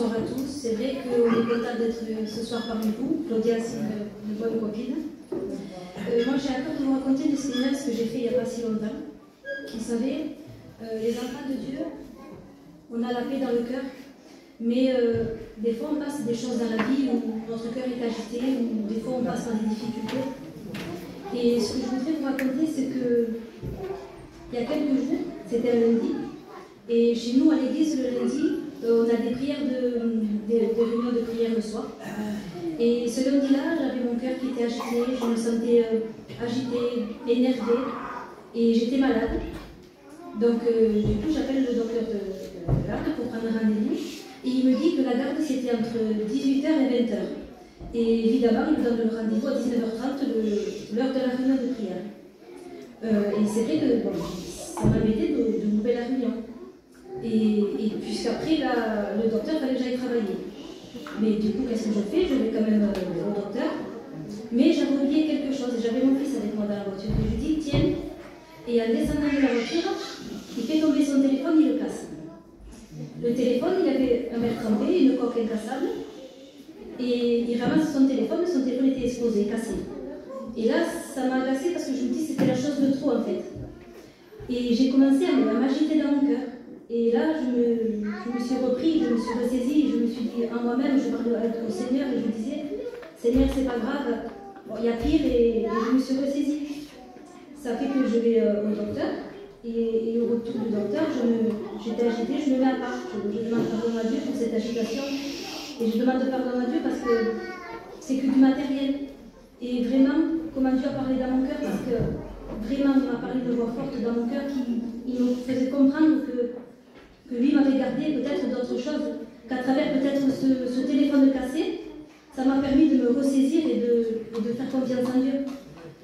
Bonsoir à tous. C'est vrai qu'on est content d'être ce soir parmi vous. Claudia, c'est une bonne copine. Moi, j'ai à cœur de vous raconter des séminaires que j'ai fait il n'y a pas si longtemps. Vous savez, les enfants de Dieu, on a la paix dans le cœur, mais des fois on passe des choses dans la vie où notre cœur est agité, ou des fois on passe par des difficultés. Et ce que je voudrais vous raconter, c'est que il y a quelques jours, c'était un lundi, et chez nous à l'église le lundi, on a des prières des réunions de prière le soir. Et ce lundi-là, j'avais mon cœur qui était agité, je me sentais agitée, énervée, et j'étais malade. Donc du coup, j'appelle le docteur de garde pour prendre un rendez-vous, et il me dit que la garde c'était entre 18h et 20h. Et évidemment, il me donne le rendez-vous à 19h30, l'heure de la réunion de prière. Et c'est vrai que bon, ça m'embêtait de louper la réunion. Et puisqu'après, le docteur fallait que j'aille travailler. Mais du coup, qu'est-ce que je fais? Je vais quand même au docteur. Mais j'avais oublié quelque chose, et j'avais mon fils avec moi dans la voiture. Et je lui dis, tiens, et en descendant de la voiture, il fait tomber son téléphone, il le casse. Le téléphone, il avait un verre trempé, une coque incassable. Et il ramasse son téléphone était exposé, cassé. Et là, ça m'a agacée parce que je me dis que c'était la chose de trop en fait. Et j'ai commencé à m'agiter dans mon cœur. Et là, je me suis repris, je me suis ressaisie, je me suis dit en moi-même, je parlais au Seigneur et je me disais, Seigneur, c'est pas grave, bon, il y a pire, et je me suis ressaisie. Ça fait que je vais au docteur, et au retour du docteur, j'étais agitée, je me mets à part. Je demande pardon à Dieu pour cette agitation. Et je demande pardon à Dieu parce que c'est que du matériel. Et vraiment, comment Dieu a parlé dans mon cœur, parce que vraiment, il m'a parlé de voix forte dans mon cœur, qui me faisait comprendre que lui m'avait gardé peut-être d'autres choses, qu'à travers peut-être ce téléphone cassé, ça m'a permis de me ressaisir et de faire confiance en Dieu.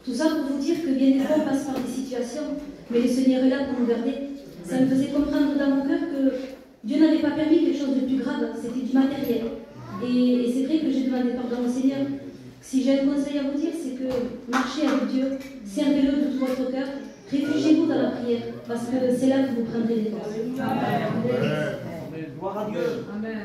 Tout ça pour vous dire que bien des fois on passe par des situations, mais le Seigneur est là pour nous garder. Ça me faisait comprendre dans mon cœur que Dieu n'avait pas permis quelque chose de plus grave, c'était du matériel. Et c'est vrai que j'ai demandé pardon au Seigneur. Si j'ai un conseil à vous dire, c'est que marchez avec Dieu, servez-le de tout votre cœur, réfugiez-vous dans la prière, parce que c'est là que vous prendrez les forces. Amen. Gloire à Dieu. Amen.